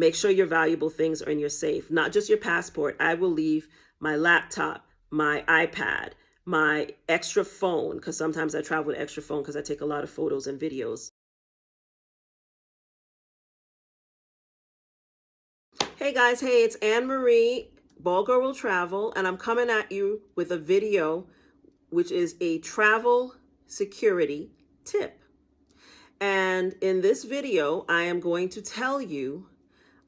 Make sure your valuable things are in your safe, not just your passport. I will leave my laptop, my iPad, my extra phone, because sometimes I travel with extra phone because I take a lot of photos and videos. Hey guys, hey, it's Anne Marie, BaldGirlWillTravel, and I'm coming at you with a video which is a travel security tip. And in this video, I am going to tell you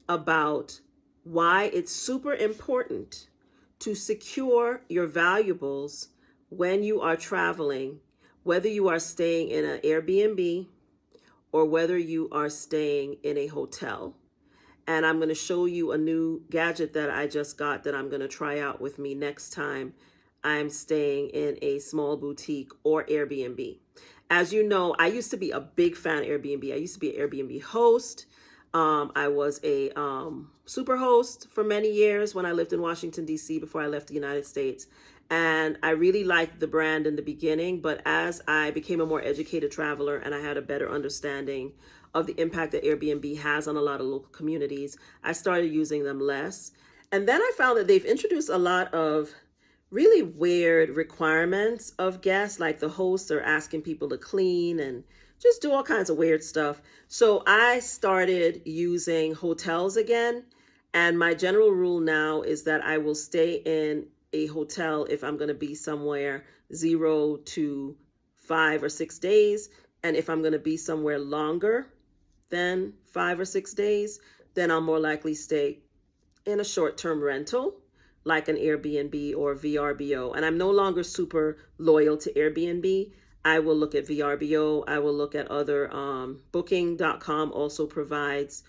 about why it's super important to secure your valuables when you are traveling, whether you are staying in an Airbnb or whether you are staying in a hotel. And I'm going to show you a new gadget that I just got that I'm going to try out with me next time I'm staying in a small boutique or Airbnb. As you know, I used to be a big fan of Airbnb. I used to be an Airbnb host. I was a super host for many years when I lived in Washington, D.C. before I left the United States. And I really liked the brand in the beginning, but as I became a more educated traveler and I had a better understanding of the impact that Airbnb has on a lot of local communities, I started using them less. And then I found that they've introduced a lot of really weird requirements of guests, like the hosts are asking people to clean and just do all kinds of weird stuff. So I started using hotels again. And my general rule now is that I will stay in a hotel if I'm going to be somewhere 0 to 5 or 6 days. And if I'm going to be somewhere longer than 5 or 6 days, then I'll more likely stay in a short-term rental like an Airbnb or VRBO. And I'm no longer super loyal to Airbnb. I will look at VRBO. I will look at other, Booking.com also provides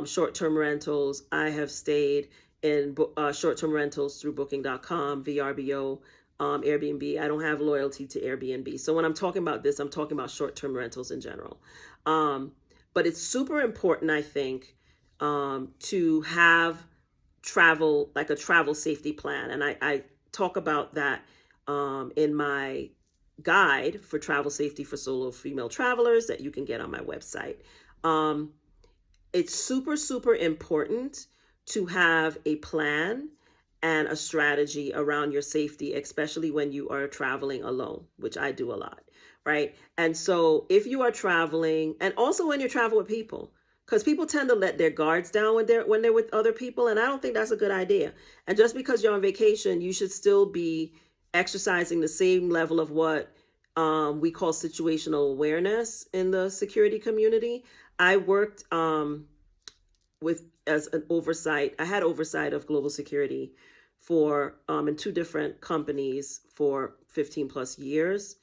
short-term rentals. I have stayed in short-term rentals through Booking.com, VRBO, Airbnb. I don't have loyalty to Airbnb. So when I'm talking about this, I'm talking about short-term rentals in general. But it's super important, I think, to have like a travel safety plan. And I talk about that in my guide for travel safety for solo female travelers that you can get on my website. It's super, super important to have a plan and a strategy around your safety, especially when you are traveling alone, which I do a lot, right? And so if you are traveling, and also when you travel with people, because people tend to let their guards down when they're with other people, and I don't think that's a good idea. And just because you're on vacation, you should still be exercising the same level of what we call situational awareness in the security community. I worked as an oversight. I had oversight of global security for in 2 different companies for 15 plus years,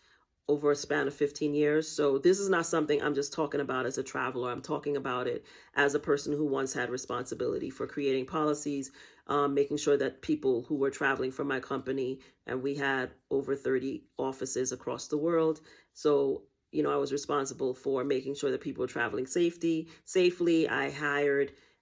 over a span of 15 years. So this is not something I'm just talking about as a traveler. I'm talking about it as a person who once had responsibility for creating policies, making sure that people who were traveling for my company, and we had over 30 offices across the world. So, I was responsible for making sure that people were traveling safely.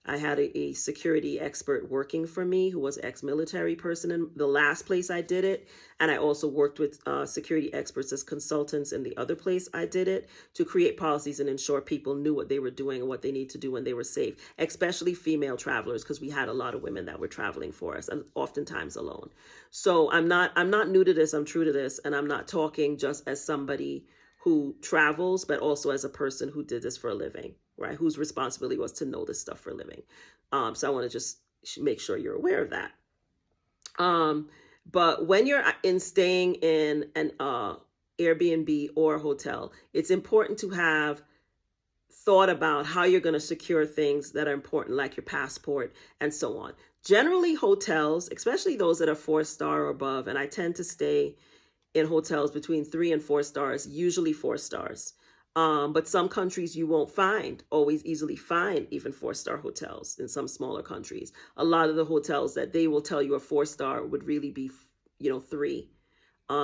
I had a security expert working for me who was ex-military person in the last place I did it. And I also worked with security experts as consultants in the other place I did it to create policies and ensure people knew what they were doing and what they need to do when they were safe, especially female travelers, because we had a lot of women that were traveling for us and oftentimes alone. So I'm not new to this. I'm true to this. And I'm not talking just as somebody who travels, but also as a person who did this for a living, right? Whose responsibility was to know this stuff for a living. So I want to just make sure you're aware of that. But when you're staying in an Airbnb or a hotel, it's important to have thought about how you're going to secure things that are important, like your passport and so on. Generally, hotels, especially those that are 4-star or above, and I tend to stay in hotels between 3 and 4 stars, usually 4 stars. But some countries you won't always easily find even 4-star hotels in some smaller countries. A lot of the hotels that they will tell you are 4-star would really be, 3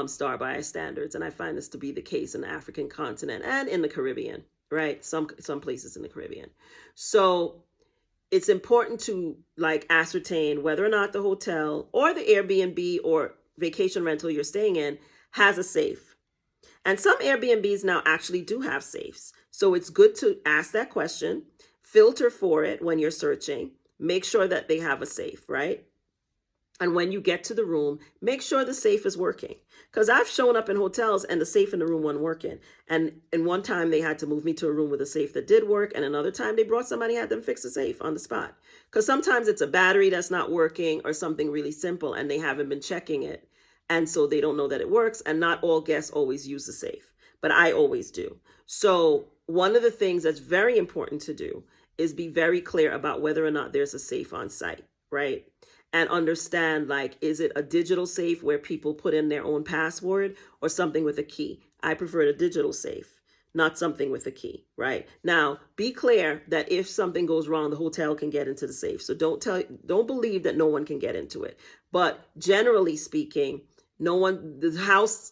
star by standards. And I find this to be the case in the African continent and in the Caribbean, right? Some places in the Caribbean. So it's important to ascertain whether or not the hotel or the Airbnb or vacation rental you're staying in has a safe. And some Airbnbs now actually do have safes. So it's good to ask that question, filter for it when you're searching. Make sure that they have a safe, right? And when you get to the room, make sure the safe is working. Because I've shown up in hotels and the safe in the room wasn't working. And one time they had to move me to a room with a safe that did work. And another time they brought somebody, had them fix the safe on the spot. Because sometimes it's a battery that's not working or something really simple and they haven't been checking it. And so they don't know that it works. And not all guests always use the safe, but I always do. So one of the things that's very important to do is be very clear about whether or not there's a safe on site, right? And understand, like, is it a digital safe where people put in their own password or something with a key? I prefer a digital safe, not something with a key, right? Now, be clear that if something goes wrong, the hotel can get into the safe. So don't believe that no one can get into it. But generally speaking, no one, the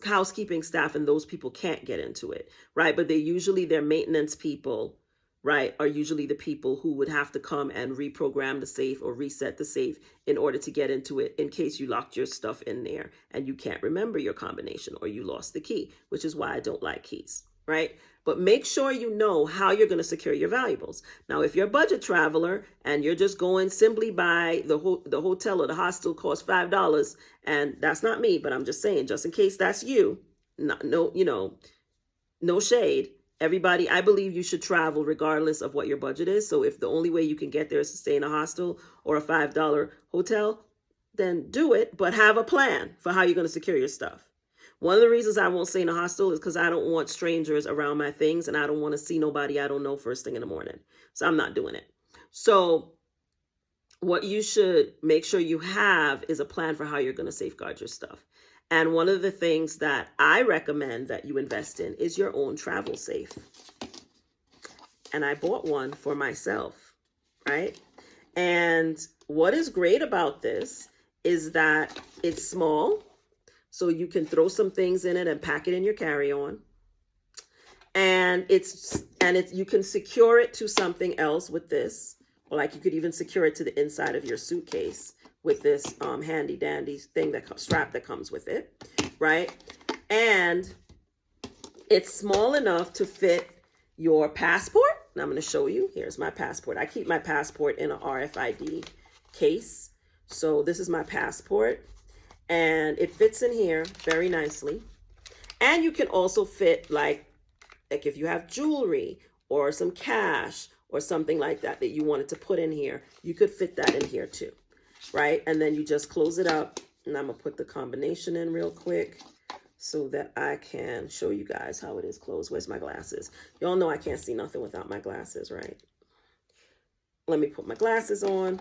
housekeeping staff and those people can't get into it, right? But they're maintenance people, right, are usually the people who would have to come and reprogram the safe or reset the safe in order to get into it in case you locked your stuff in there and you can't remember your combination or you lost the key, which is why I don't like keys, right? But make sure you know how you're going to secure your valuables. Now, if you're a budget traveler and you're just going simply by the hotel or the hostel costs $5, and that's not me, but I'm just saying, just in case that's you, no shade. Everybody, I believe you should travel regardless of what your budget is. So if the only way you can get there is to stay in a hostel or a $5 hotel, then do it, but have a plan for how you're going to secure your stuff. One of the reasons I won't stay in a hostel is because I don't want strangers around my things and I don't want to see nobody I don't know first thing in the morning. So I'm not doing it. So what you should make sure you have is a plan for how you're going to safeguard your stuff. And one of the things that I recommend that you invest in is your own travel safe. And I bought one for myself, right? And what is great about this is that it's small, so you can throw some things in it and pack it in your carry-on. And you can secure it to something else with this, or like you could even secure it to the inside of your suitcase with this handy dandy thing, strap that comes with it, right? And it's small enough to fit your passport. And I'm going to show you. Here's my passport. I keep my passport in an RFID case. So this is my passport. And it fits in here very nicely. And you can also fit like if you have jewelry or some cash or something like that you wanted to put in here, you could fit that in here too. Right? And then you just close it up, and I'm going to put the combination in real quick so that I can show you guys how it is closed. Where's my glasses? Y'all know I can't see nothing without my glasses, right? Let me put my glasses on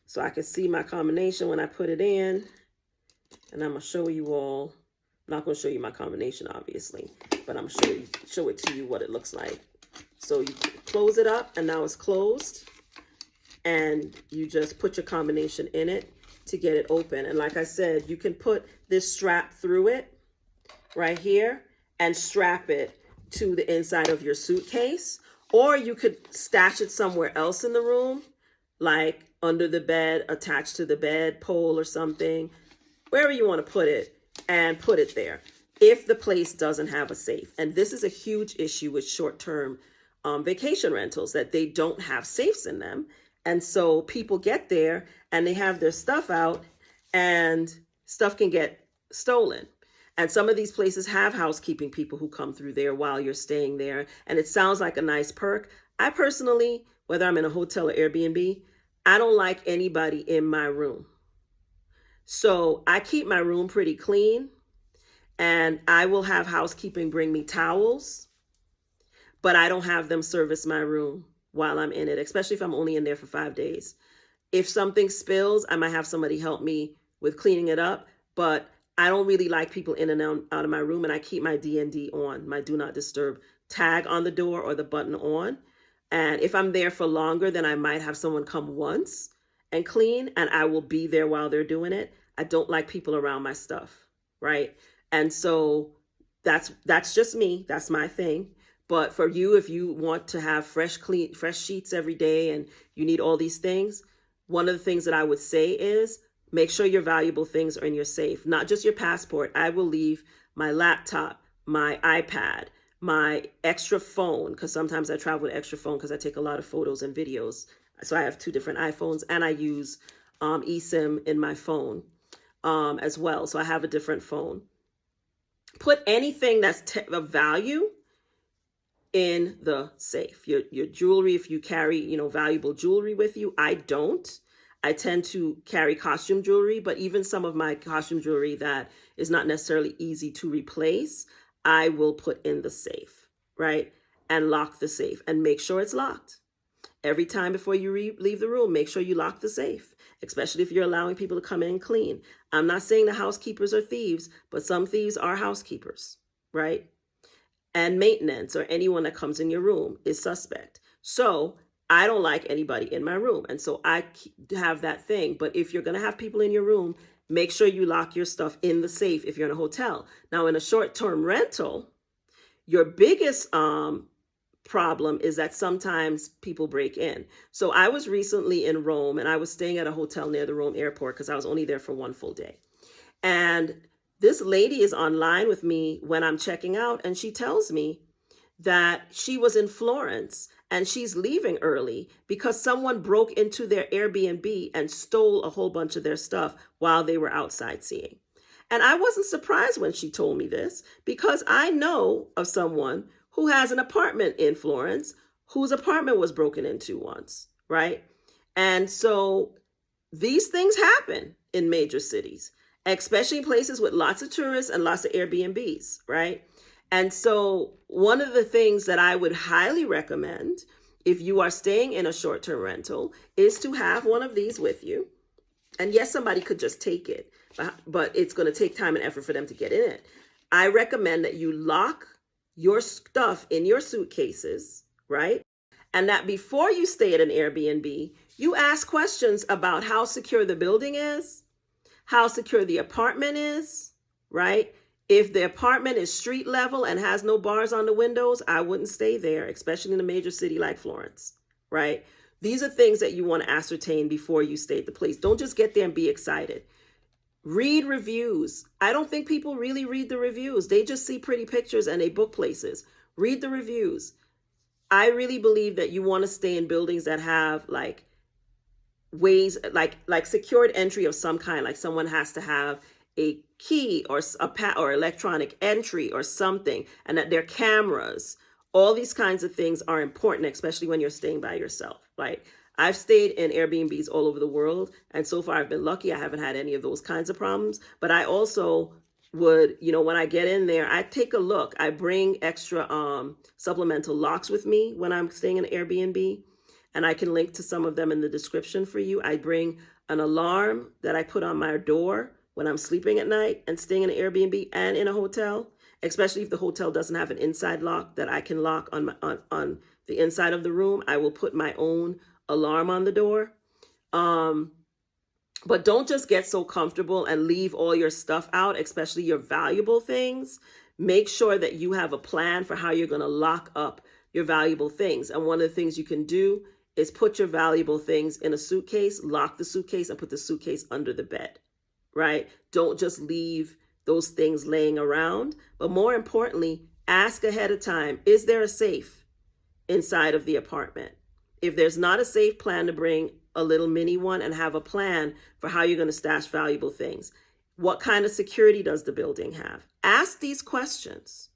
so I can see my combination when I put it in. And I'm going to show you all. I'm not going to show you my combination, obviously, but I'm going to show it to you what it looks like. So you close it up, and now it's closed. And you just put your combination in it to get it open. And like I said, you can put this strap through it right here and strap it to the inside of your suitcase. Or you could stash it somewhere else in the room, like under the bed, attached to the bed pole or something, wherever you want to put it, and put it there if the place doesn't have a safe. And this is a huge issue with short-term vacation rentals, that they don't have safes in them. And so people get there and they have their stuff out and stuff can get stolen. And some of these places have housekeeping people who come through there while you're staying there. And it sounds like a nice perk. I personally, whether I'm in a hotel or Airbnb, I don't like anybody in my room. So I keep my room pretty clean, and I will have housekeeping bring me towels, but I don't have them service my room while I'm in it, especially if I'm only in there for 5 days. If something spills, I might have somebody help me with cleaning it up, but I don't really like people in and out of my room, and I keep my D&D on, my do not disturb tag on the door or the button on. And if I'm there for longer, then I might have someone come once and clean, and I will be there while they're doing it. I don't like people around my stuff, right? And so that's just me. That's my thing. But for you, if you want to have fresh sheets every day and you need all these things, one of the things that I would say is make sure your valuable things are in your safe, not just your passport. I will leave my laptop, my iPad, my extra phone, because sometimes I travel with extra phone because I take a lot of photos and videos. So I have two different iPhones, and I use eSIM in my phone as well. So I have a different phone. Put anything that's of value in the safe. Your jewelry, if you carry, valuable jewelry with you. I don't. I tend to carry costume jewelry, but even some of my costume jewelry that is not necessarily easy to replace, I will put in the safe, right? And lock the safe and make sure it's locked. Every time before you leave the room, make sure you lock the safe, especially if you're allowing people to come in and clean. I'm not saying the housekeepers are thieves, but some thieves are housekeepers, right? And maintenance or anyone that comes in your room is suspect. So I don't like anybody in my room. And so I have that thing. But if you're going to have people in your room, make sure you lock your stuff in the safe if you're in a hotel. Now, in a short-term rental, your biggest problem is that sometimes people break in. So I was recently in Rome, and I was staying at a hotel near the Rome airport because I was only there for one full day. And this lady is online with me when I'm checking out, and she tells me that she was in Florence and she's leaving early because someone broke into their Airbnb and stole a whole bunch of their stuff while they were out sightseeing. And I wasn't surprised when she told me this because I know of someone who has an apartment in Florence whose apartment was broken into once, right? And so these things happen in major cities, especially in places with lots of tourists and lots of Airbnbs, right? And so one of the things that I would highly recommend if you are staying in a short-term rental is to have one of these with you. And yes, somebody could just take it, but it's going to take time and effort for them to get in it. I recommend that you lock your stuff in your suitcases, right? And that before you stay at an Airbnb, you ask questions about how secure the building is, how secure the apartment is, right? If the apartment is street level and has no bars on the windows, I wouldn't stay there, especially in a major city like Florence, right? These are things that you want to ascertain before you stay at the place. Don't just get there and be excited. Read reviews. I don't think people really read the reviews. They just see pretty pictures and they book places. Read the reviews. I really believe that you want to stay in buildings that have like ways, like secured entry of some kind, like someone has to have a key or or electronic entry or something, and that their cameras, all these kinds of things are important, especially when you're staying by yourself, right? I've stayed in Airbnbs all over the world, and so far I've been lucky. I haven't had any of those kinds of problems, but I also would, when I get in there, I take a look. I bring extra supplemental locks with me when I'm staying in Airbnb, and I can link to some of them in the description for you. I bring an alarm that I put on my door when I'm sleeping at night and staying in an Airbnb and in a hotel, especially if the hotel doesn't have an inside lock that I can lock on the inside of the room. I will put my own alarm on the door. But don't just get so comfortable and leave all your stuff out, especially your valuable things. Make sure that you have a plan for how you're going to lock up your valuable things. And one of the things you can do is put your valuable things in a suitcase, lock the suitcase, and put the suitcase under the bed, right? Don't just leave those things laying around. But more importantly, ask ahead of time, is there a safe inside of the apartment? If there's not a safe, plan to bring a little mini one and have a plan for how you're going to stash valuable things. What kind of security does the building have? Ask these questions,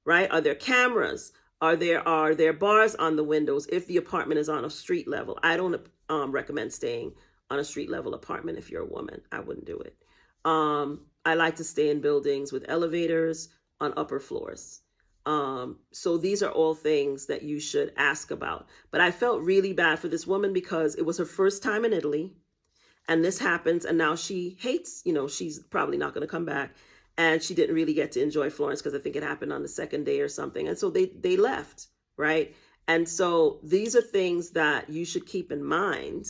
right? Are there cameras? Are there bars on the windows if the apartment is on a street level? I don't recommend staying on a street level apartment if you're a woman. I wouldn't do it. I like to stay in buildings with elevators on upper floors. So these are all things that you should ask about. But I felt really bad for this woman because it was her first time in Italy. And this happens. And now she hates, she's probably not going to come back. And she didn't really get to enjoy Florence because I think it happened on the second day or something. And so they left, right? And so these are things that you should keep in mind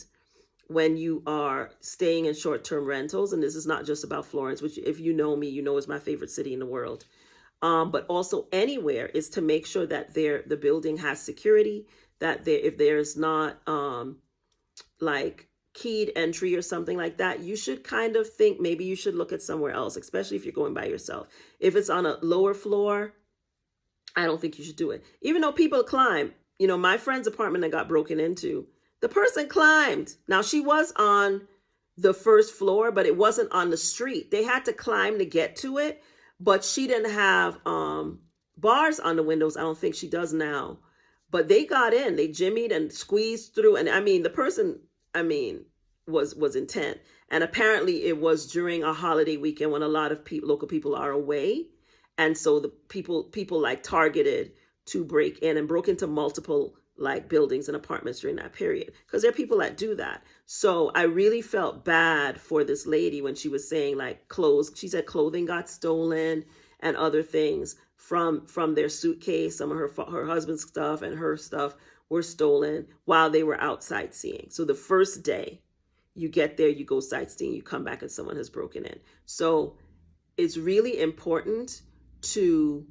when you are staying in short-term rentals. And this is not just about Florence, which if you know me, you know is my favorite city in the world. But also anywhere is to make sure that the building has security, that if there's not like keyed entry or something like that, you should kind of think maybe you should look at somewhere else, especially if you're going by yourself. If it's on a lower floor, I don't think you should do it. Even though people climb, my friend's apartment that got broken into, the person climbed. Now, she was on the first floor, but it wasn't on the street. They had to climb to get to it, but she didn't have bars on the windows. I don't think she does now. But they got in, they jimmied and squeezed through. And I mean, the person, was intent. And apparently it was during a holiday weekend when a lot of local people are away. And so the people like targeted to break in and broke into multiple like buildings and apartments during that period, because there are people that do that. So I really felt bad for this lady when she was saying like she said clothing got stolen and other things from their suitcase. Some of her husband's stuff and her stuff were stolen while they were out sightseeing. So the first day you get there, you go sightseeing, you come back and someone has broken in. So it's really important to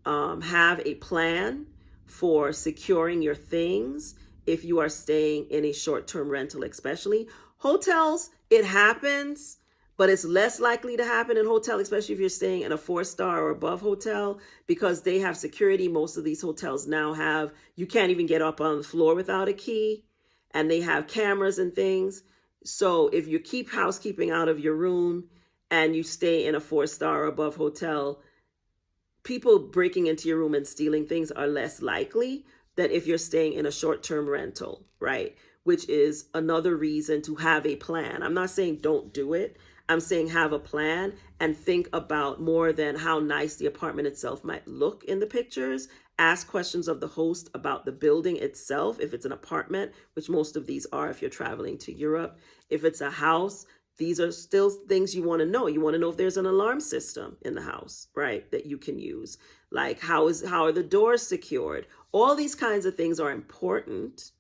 have a plan for securing your things if you are staying in a short-term rental, especially. Hotels, it happens, but it's less likely to happen in hotel, especially if you're staying in a 4-star or above hotel, because they have security. Most of these hotels now have, you can't even get up on the floor without a key, and they have cameras and things. So if you keep housekeeping out of your room and you stay in a 4-star or above hotel, people breaking into your room and stealing things are less likely than if you're staying in a short-term rental, right? Which is another reason to have a plan. I'm not saying don't do it. I'm saying have a plan and think about more than how nice the apartment itself might look in the pictures. Ask questions of the host about the building itself, if it's an apartment, which most of these are if you're traveling to Europe. If it's a house, these are still things you want to know. You want to know if there's an alarm system in the house, right, that you can use. Like how are the doors secured? All these kinds of things are important,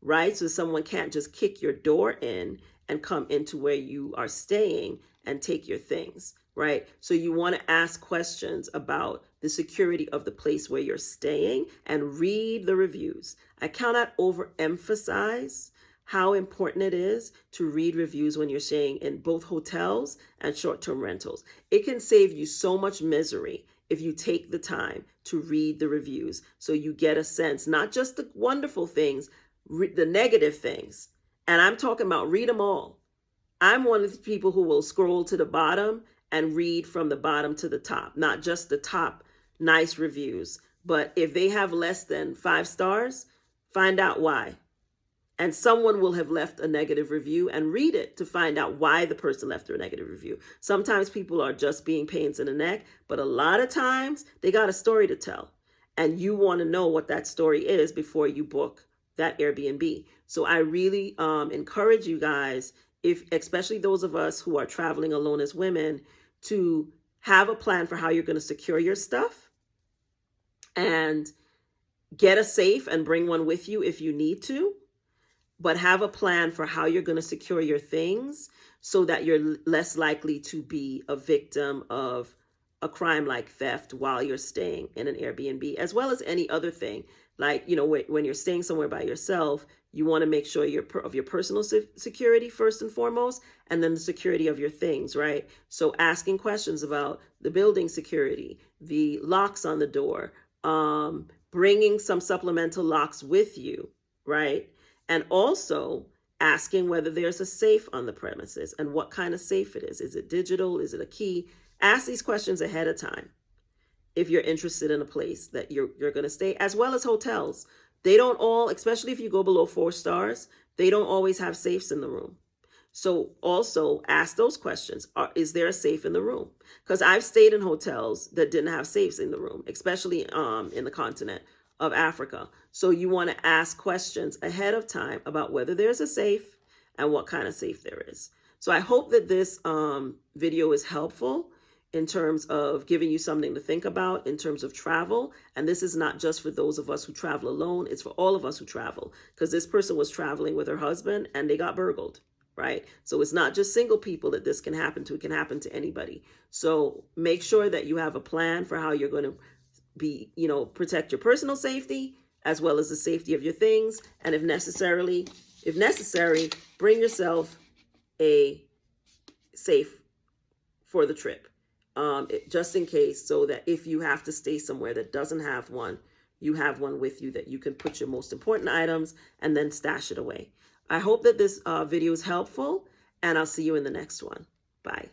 right? So someone can't just kick your door in and come into where you are staying and take your things, right? So you want to ask questions about the security of the place where you're staying and read the reviews. I cannot overemphasize how important it is to read reviews when you're staying in both hotels and short-term rentals. It can save you so much misery if you take the time to read the reviews, so you get a sense, not just the wonderful things, the negative things. And I'm talking about read them all. I'm one of the people who will scroll to the bottom and read from the bottom to the top, not just the top nice reviews. But if they have less than 5 stars, find out why. And someone will have left a negative review, and read it to find out why the person left a negative review. Sometimes people are just being pains in the neck, but a lot of times they got a story to tell. And you want to know what that story is before you book that Airbnb. So I really encourage you guys, especially those of us who are traveling alone as women, to have a plan for how you're going to secure your stuff, and get a safe and bring one with you if you need to. But have a plan for how you're going to secure your things so that you're less likely to be a victim of a crime like theft while you're staying in an Airbnb, as well as any other thing. Like, when you're staying somewhere by yourself, you want to make sure of your personal security first and foremost, and then the security of your things, right? So asking questions about the building security, the locks on the door, bringing some supplemental locks with you, right? And also asking whether there's a safe on the premises and what kind of safe it is. Is it digital? Is it a key? Ask these questions ahead of time if you're interested in a place that you're going to stay, as well as hotels. They don't all, especially if you go below 4 stars, they don't always have safes in the room. So also ask those questions. Is there a safe in the room? Because I've stayed in hotels that didn't have safes in the room, especially in the continent of Africa. So you want to ask questions ahead of time about whether there's a safe and what kind of safe there is. So I hope that this video is helpful in terms of giving you something to think about in terms of travel. And this is not just for those of us who travel alone. It's for all of us who travel, because this person was traveling with her husband and they got burgled, right? So it's not just single people that this can happen to. It can happen to anybody. So make sure that you have a plan for how you're going to protect your personal safety as well as the safety of your things. And if necessary, bring yourself a safe for the trip. just in case, so that if you have to stay somewhere that doesn't have one, you have one with you that you can put your most important items and then stash it away. I hope that this video is helpful, and I'll see you in the next one. Bye.